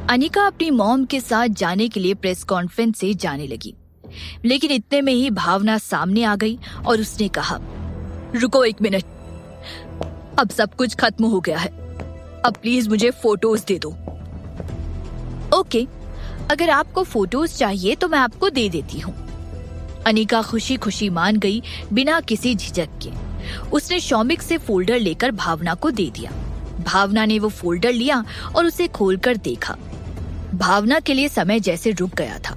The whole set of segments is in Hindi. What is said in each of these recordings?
अनिका अपनी मॉम के साथ जाने के लिए प्रेस कॉन्फ्रेंस से जाने लगी, लेकिन इतने में ही भावना सामने आ गई और उसने कहा, रुको 1 मिनट, अब सब कुछ खत्म हो गया है, अब प्लीज मुझे फोटोज दे दो। ओके, अगर आपको फोटोज चाहिए तो मैं आपको दे देती हूँ। अनिका खुशी खुशी मान गई बिना किसी झिझक के। उसने शौमिक से फोल्डर लेकर भावना को दे दिया। भावना ने वो फोल्डर लिया और उसे खोलकर देखा। भावना के लिए समय जैसे रुक गया था।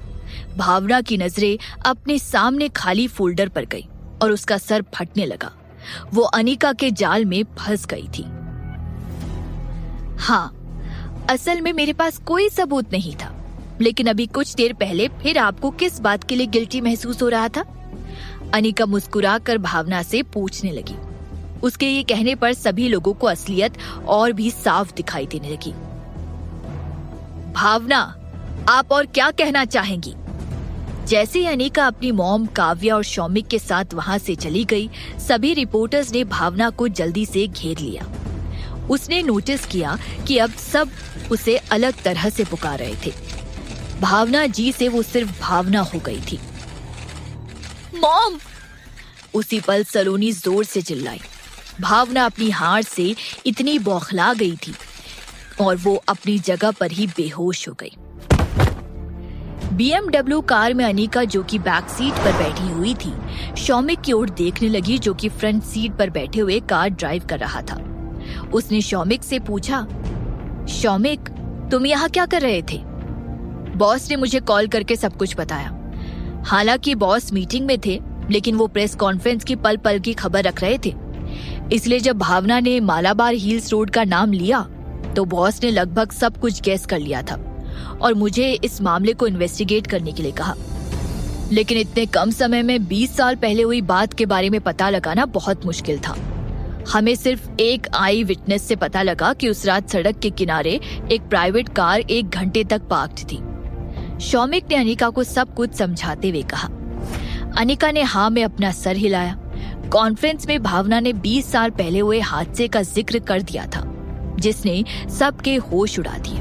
भावना की नजरें अपने सामने खाली फोल्डर पर गई और उसका सर फटने लगा। वो अनिका के जाल में फंस गई थी। हाँ, असल में मेरे पास कोई सबूत नहीं था, लेकिन अभी कुछ देर पहले फिर आपको किस बात के लिए गिल्टी महसूस हो रहा था? अनिका मुस्कुराकर भावना से पूछने लगी। उसके ये कहने पर सभी लोगों को असलियत और भी साफ दिखाई देने लगी। भावना, आप और क्या कहना चाहेंगी? जैसे ही अनिका अपनी मॉम काव्या और शौमिक के साथ वहां से चली गई, सभी रिपोर्टर्स ने भावना को जल्दी से घेर लिया। उसने नोटिस किया कि अब सब उसे अलग तरह से पुकार रहे थे। भावना जी से वो सिर्फ भावना हो गई थी। मॉम! उसी पल सलोनी जोर से चिल्लाई। भावना अपनी हार से इतनी बौखला गई थी और वो अपनी जगह पर ही बेहोश हो गई। BMW कार में अनिका, जो कि बैक सीट पर बैठी हुई थी, शौमिक की ओर देखने लगी, जो कि फ्रंट सीट पर बैठे हुए कार ड्राइव कर रहा था। उसने शौमिक से पूछा, शौमिक, तुम यहाँ क्या कर रहे थे? बॉस ने मुझे कॉल करके सब कुछ बताया। हालांकि बॉस मीटिंग में थे, लेकिन वो प्रेस कॉन्फ्रेंस की पल पल की खबर रख रहे थे। इसलिए जब भावना ने मालाबार हिल्स रोड का नाम लिया तो बॉस ने लगभग सब कुछ गैस कर लिया था और मुझे इस मामले को इन्वेस्टिगेट करने के लिए कहा। लेकिन इतने कम समय में 20 साल पहले हुई बात के बारे में पता लगाना बहुत मुश्किल था। हमें सिर्फ एक आई विटनेस से पता लगा कि उस रात सड़क के किनारे एक प्राइवेट कार 1 घंटे तक पार्क्ड थी। शौमिक ने अनिका को सब कुछ समझाते हुए कहा। अनिका ने हाँ में अपना सर हिलाया। कॉन्फ्रेंस में भावना ने 20 साल पहले हुए हादसे का जिक्र कर दिया था, जिसने सबके होश उड़ा दिए।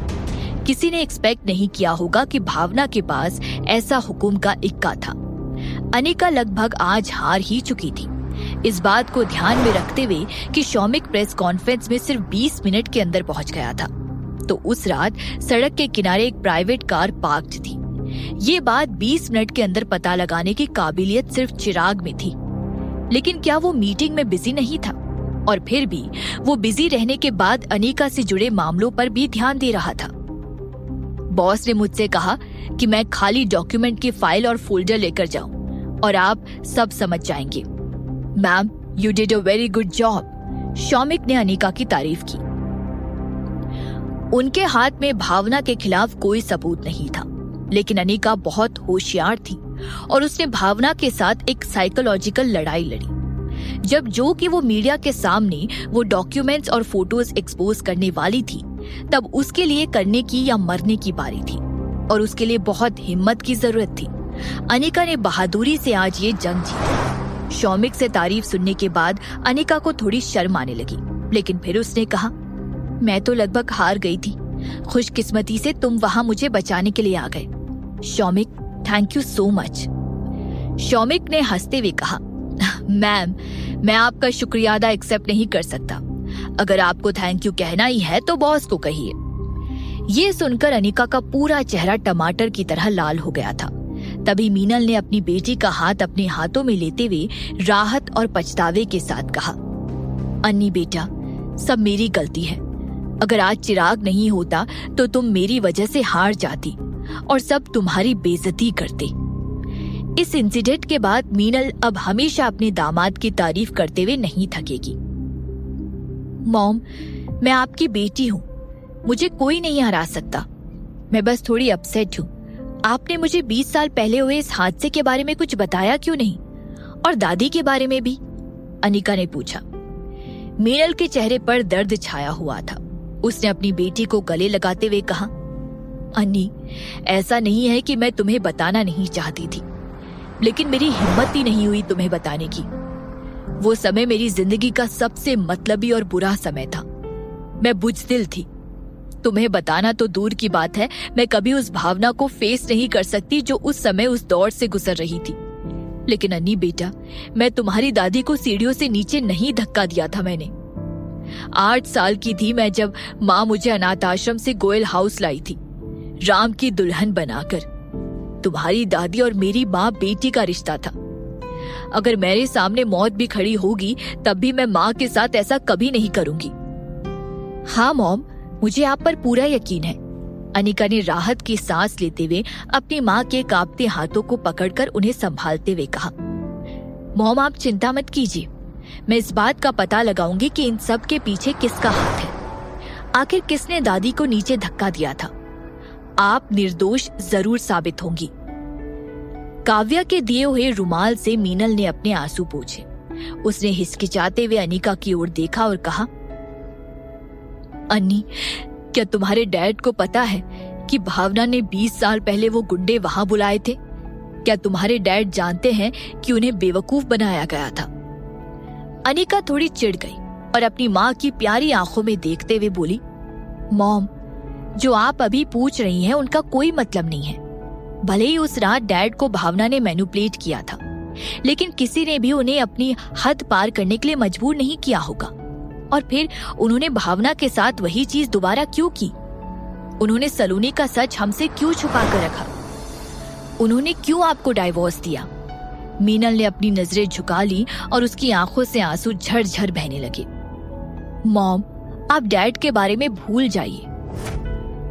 किसी ने एक्सपेक्ट नहीं किया होगा कि भावना के पास ऐसा हुक्म का इक्का था। अनिका लगभग आज हार ही चुकी थी। इस बात को ध्यान में रखते हुए कि शौमिक प्रेस कॉन्फ्रेंस में सिर्फ 20 मिनट के अंदर पहुंच गया था, तो उस रात सड़क के किनारे एक प्राइवेट कार पार्क्ड थी। ये बात 20 मिनट के अंदर पता लगाने की काबिलियत सिर्फ चिराग में थी। लेकिन क्या वो मीटिंग में बिजी नहीं था? और फिर भी वो बिजी रहने के बाद अनिका से जुड़े मामलों पर भी ध्यान दे रहा था। बॉस ने मुझसे कहा कि मैं खाली डॉक्यूमेंट की फाइल और फोल्डर लेकर जाऊं और आप सब समझ जाएंगे। Ma'am, you did a very good job. Shoumik ने अनिका की तारीफ की। उनके हाथ में भावना के खिलाफ कोई सबूत नहीं था, लेकिन अनिका बहुत होशियार थी और उसने भावना के साथ एक साइकोलॉजिकल लड़ाई लड़ी। जब जो कि वो मीडिया के सामने वो डॉक्यूमेंट्स और फोटोज एक्सपोज करने वाली थी, तब उसके लिए करने की या मरने की बारी थी और उसके लिए बहुत हिम्मत की जरूरत थी। अनिका ने बहादुरी से आज ये जंग जीती। शौमिक से तारीफ सुनने के बाद अनिका को थोड़ी शर्म आने लगी, लेकिन फिर उसने कहा, मैं तो लगभग हार गई थी। खुशकिस्मती से तुम वहां मुझे बचाने के लिए आ गए। Shoumik, thank you so much. Shoumik ने हंसते हुए कहा, मैम, मैं आपका शुक्रिया अदा एक्सेप्ट नहीं कर सकता। अगर आपको थैंक यू कहना ही है तो बॉस को कहिए। ये सुनकर अनिका का पूरा चेहरा टमाटर की तरह लाल हो गया था। तभी मीनल ने अपनी बेटी का हाथ अपने हाथों में लेते हुए राहत और पछतावे के साथ कहा, अन्नी बेटा, सब मेरी गलती है। अगर आज चिराग नहीं होता तो तुम मेरी वजह से हार जाती और सब तुम्हारी बेइज्जती करते। इस इंसिडेंट के बाद मीनल अब हमेशा अपने दामाद की तारीफ करते हुए नहीं थकेगी। मॉम, मैं आपकी बेटी हूँ, मुझे कोई नहीं हरा सकता। मैं बस थोड़ी अपसेट हूँ। आपने मुझे 20 साल पहले हुए इस हादसे के बारे में कुछ बताया क्यों नहीं? और दादी के बारे में भी? अनिका ने पूछा। मीनल के चेहरे पर दर्द छाया हुआ था। उसने अपनी बेटी को गले लगाते हुए कहा, अन्नी, ऐसा नहीं है कि मैं तुम्हें बताना नहीं चाहती थी, लेकिन मेरी हिम्मत ही नहीं हुई तुम्हें बताने की। वो समय मेरी जिंदगी का सबसे मतलबी और बुरा समय था। मैं बुज़दिल थी। तुम्हें बताना तो दूर की बात है, मैं कभी उस भावना को फेस नहीं कर सकती जो उस समय उस दौर से गुजर रही थी। लेकिन अन्नी बेटा, मैं तुम्हारी दादी को सीढ़ियों से नीचे नहीं धक्का दिया था। मैंने 8 साल की थी मैं जब माँ मुझे अनाथ आश्रम से गोयल हाउस लाई थी, राम की दुल्हन बनाकर। तुम्हारी दादी और मेरी माँ बेटी का रिश्ता था। अगर मेरे सामने मौत भी खड़ी होगी तब भी मैं माँ के साथ ऐसा कभी नहीं करूंगी। हाँ मॉम, मुझे आप पर पूरा यकीन है। अनिका ने राहत की सांस लेते हुए अपनी माँ के कांपते हाथों को पकड़कर उन्हें संभालते हुए कहा, मॉम आप चिंता मत कीजिए, मैं इस बात का पता लगाऊंगी कि इन सब के पीछे किसका हाथ है। आखिर किसने दादी को नीचे धक्का दिया था। आप निर्दोष जरूर साबित होंगी। काव्या के दिए हुए रुमाल से मीनल ने अपने आंसू पोंछे। उसने हिचकिचाते हुए अनिका की ओर देखा और कहा, अन्नी, क्या तुम्हारे डैड को पता है कि भावना ने 20 साल पहले वो गुंडे वहां बुलाए थे? क्या तुम्हारे डैड जानते हैं कि उन्हें बेवकूफ बनाया गया था? अनिका थोड़ी चिढ़ गई और अपनी माँ की प्यारी आंखों में देखते हुए बोली, मॉम, जो आप अभी पूछ रही हैं उनका कोई मतलब नहीं है। भले ही उस रात डैड को भावना ने मैनिपुलेट किया था, लेकिन किसी ने भी उन्हें अपनी हद पार करने के लिए मजबूर नहीं किया होगा। और फिर उन्होंने भावना के साथ वही चीज दोबारा क्यों की? उन्होंने सलोनी का सच हमसे क्यों छुपा कर रखा? उन्होंने क्यों आपको डाइवोर्स दिया? मीनल ने अपनी नजरें झुका ली और उसकी आंखों से आंसू झरझर बहने लगे। मॉम, आप डैड के बारे में भूल जाइए।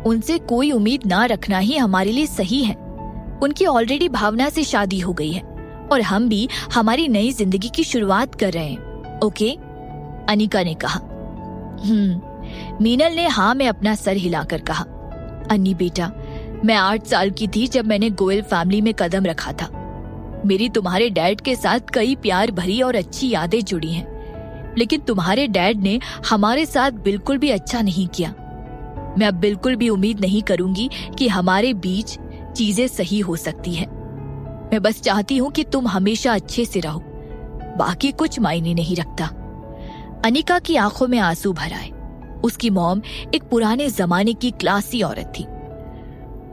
उनसे कोई उम्मीद ना रखना ही हमारे लिए सही है। उनकी ऑलरेडी भावना से शादी हो गई है और हम भी हमारी नई जिंदगी की शुरुआत कर रहे हैं। ओके? अनिका ने कहा। मीनल ने हाँ में अपना सर हिलाकर कहा, अन्नी बेटा, मैं 8 साल की थी जब मैंने गोयल फैमिली में कदम रखा था। मेरी तुम्हारे डैड के साथ कई प्यार भरी और अच्छी यादें जुड़ी हैं, लेकिन तुम्हारे डैड ने हमारे साथ बिल्कुल भी अच्छा नहीं किया। मैं अब बिल्कुल भी उम्मीद नहीं करूंगी कि हमारे बीच चीजें सही हो सकती है। मैं बस चाहती हूँ कि तुम हमेशा अच्छे से रहो, बाकी कुछ मायने नहीं रखता। अनिका की आंखों में आंसू भर आए। उसकी मॉम एक पुराने जमाने की क्लासी औरत थी।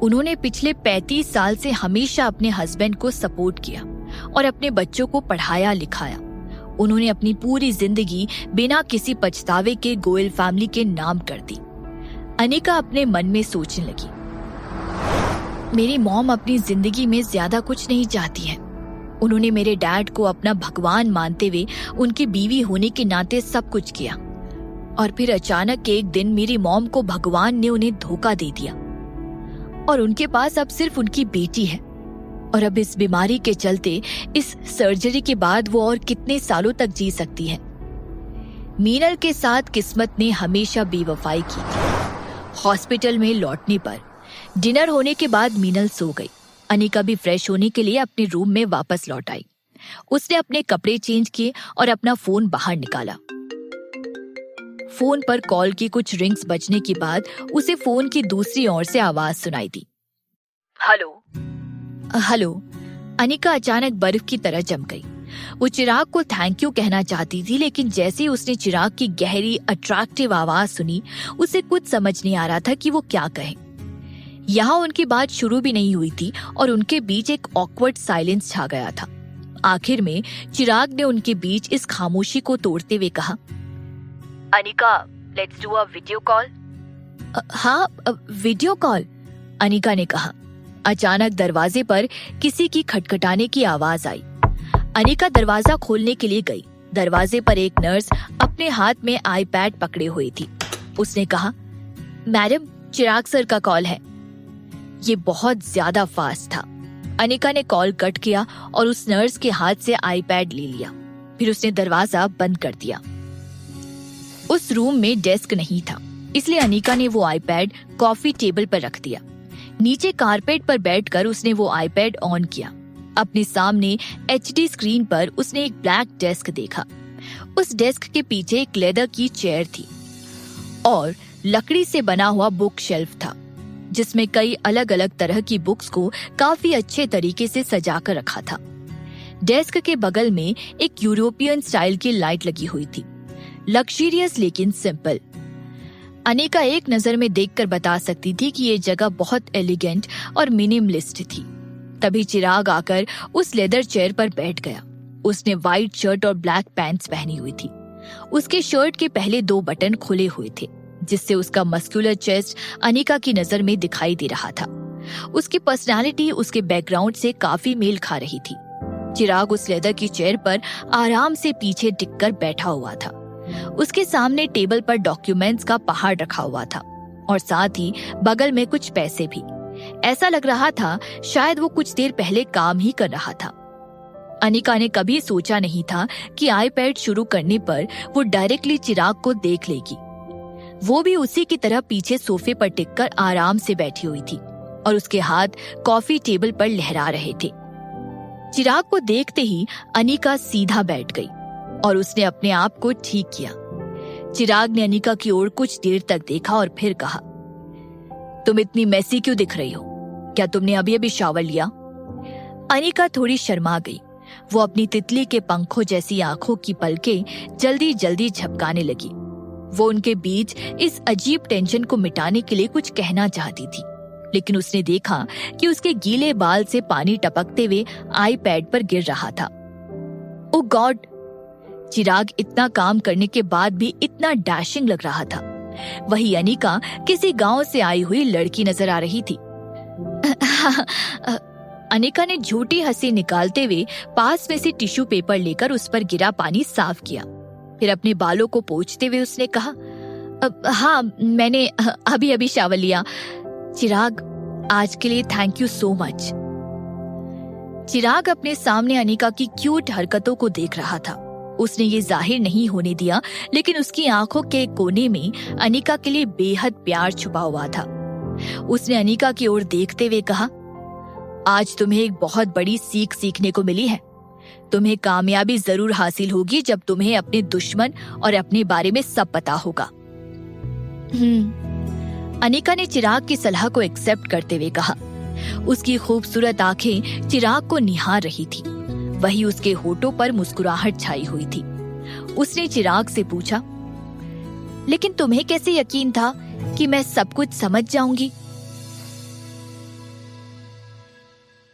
उन्होंने पिछले 35 साल से हमेशा अपने हस्बैंड को सपोर्ट किया और अपने बच्चों को पढ़ाया लिखाया। उन्होंने अपनी पूरी जिंदगी बिना किसी पछतावे के गोयल फैमिली के नाम कर दी। अनिका अपने मन में सोचने लगी, मेरी मॉम अपनी जिंदगी में ज्यादा कुछ नहीं चाहती है। उन्होंने मेरे डैड को अपना भगवान मानते हुए उनकी बीवी होने के नाते सब कुछ किया, और फिर अचानक एक दिन मेरी मॉम को भगवान ने उन्हें धोखा दे दिया और उनके पास अब सिर्फ उनकी बेटी है। और अब इस बीमारी के चलते इस सर्जरी के बाद वो और कितने सालों तक जी सकती है। मीनल के साथ किस्मत ने हमेशा बेवफाई की थी। हॉस्पिटल में लौटने पर डिनर होने के बाद मीनल सो गई। अनिका भी फ्रेश होने के लिए अपने रूम में वापस लौट आई। उसने अपने कपड़े चेंज किए और अपना फोन बाहर निकाला। फोन पर कॉल की कुछ रिंग्स बजने के बाद उसे फोन की दूसरी ओर से आवाज सुनाई दी। हेलो। हेलो। अनिका अचानक बर्फ की तरह जम गई। वो चिराग को थैंक यू कहना चाहती थी, लेकिन जैसे ही उसने चिराग की गहरी अट्रैक्टिव आवाज सुनी, उसे कुछ समझ नहीं आ रहा था कि वो क्या कहे। यहाँ उनकी बात शुरू भी नहीं हुई थी और उनके बीच एक ऑकवर्ड साइलेंस छा गया था। आखिर में चिराग ने उनके बीच इस खामोशी को तोड़ते हुए कहा, Anika, let's do a video call. हाँ, वीडियो कॉल, अनिका ने कहा। अचानक दरवाजे पर किसी की खटखटाने की आवाज आई। अनिका दरवाजा खोलने के लिए गई। दरवाजे पर एक नर्स अपने हाथ में आईपैड पकड़े हुई थी। उसने कहा, मैडम, चिराग सर का कॉल है। ये बहुत ज्यादा फास्ट था। अनिका ने कॉल कट किया और उस नर्स के हाथ से आईपैड ले लिया। फिर उसने दरवाजा बंद कर दिया। उस रूम में डेस्क नहीं था, इसलिए अनिका ने वो आईपैड कॉफी टेबल पर रख दिया। नीचे कारपेट पर बैठकर उसने वो आईपैड ऑन किया। अपने सामने एचडी स्क्रीन पर उसने एक ब्लैक डेस्क देखा। उस डेस्क के पीछे एक लेदर की चेयर थी और लकड़ी से बना हुआ बुक शेल्फ था, जिसमें कई अलग अलग तरह की बुक्स को काफी अच्छे तरीके से सजा कर रखा था। डेस्क के बगल में एक यूरोपियन स्टाइल की लाइट लगी हुई थी, लग्जरियस लेकिन सिंपल। अनिका एक नजर में देखकर बता सकती थी कि ये जगह बहुत एलिगेंट और मिनिमलिस्ट थी। तभी चिराग आकर उस लेदर चेयर पर बैठ गया। उसने व्हाइट शर्ट और ब्लैक पैंट्स पहनी हुई थी। उसके शर्ट के पहले 2 बटन खुले हुए थे, जिससे उसका मस्कुलर चेस्ट अनिका की नजर में दिखाई दे रहा था। उसकी पर्सनालिटी उसके बैकग्राउंड से काफी मेल खा रही थी। चिराग उस लेदर की चेयर पर आराम से पीछे टिककर बैठा हुआ था। उसके सामने टेबल पर डॉक्यूमेंट्स का पहाड़ रखा हुआ था और साथ ही बगल में कुछ पैसे भी। ऐसा लग रहा था शायद वो कुछ देर पहले काम ही कर रहा था। अनिका ने कभी सोचा नहीं था कि आईपैड शुरू करने पर वो डायरेक्टली चिराग को देख लेगी। वो भी उसी की तरह पीछे सोफे पर टिककर आराम से बैठी हुई थी और उसके हाथ कॉफी टेबल पर लहरा रहे थे। चिराग को देखते ही अनिका सीधा बैठ गई और उसने अपने आप को ठीक किया। चिराग ने अनिका की ओर कुछ देर तक देखा और फिर कहा, तुम इतनी मैसी क्यों दिख रही हो? क्या तुमने अभी अभी शावर लिया? अनिका थोड़ी शर्मा गई। वो अपनी तितली के पंखों जैसी आंखों की पलकें जल्दी जल्दी झपकाने लगी। वो उनके बीच इस अजीब टेंशन को मिटाने के लिए कुछ कहना चाहती थी, लेकिन उसने देखा कि उसके गीले बाल से पानी टपकते हुए आईपैड पर गिर रहा था। ओ गॉड! चिराग इतना काम करने के बाद भी इतना डैशिंग लग रहा था। वही अनिका किसी गांव से आई हुई लड़की नजर आ रही थी। अनिका ने झूठी हंसी निकालते हुए पास में से टिश्यू पेपर लेकर उस पर गिरा पानी साफ किया। फिर अपने बालों को पोंछते हुए उसने कहा, हाँ, मैंने अभी अभी शावर लिया। चिराग, आज के लिए थैंक यू सो मच। चिराग अपने सामने अनिका की क्यूट हरकतों को देख रहा था। उसने ये जाहिर नहीं होने दिया, लेकिन उसकी आंखों के कोने में अनिका के लिए बेहद प्यार छुपा हुआ था। उसने अनिका की ओर देखते हुए कहा, आज तुम्हें एक बहुत बड़ी सीख सीखने को मिली है। तुम्हें कामयाबी जरूर हासिल होगी जब तुम्हें अपने दुश्मन और अपने बारे में सब पता होगा। अनिका ने चिराग की सलाह को एक्सेप्ट करते हुए कहा। उसकी खूबसूरत आंखें चिराग को निहार रही थी। वही उसके होठों पर मुस्कुराहट छाई हुई थी। उसने चिराग से पूछा, लेकिन तुम्हें कैसे यकीन था कि मैं सब कुछ समझ जाऊंगी?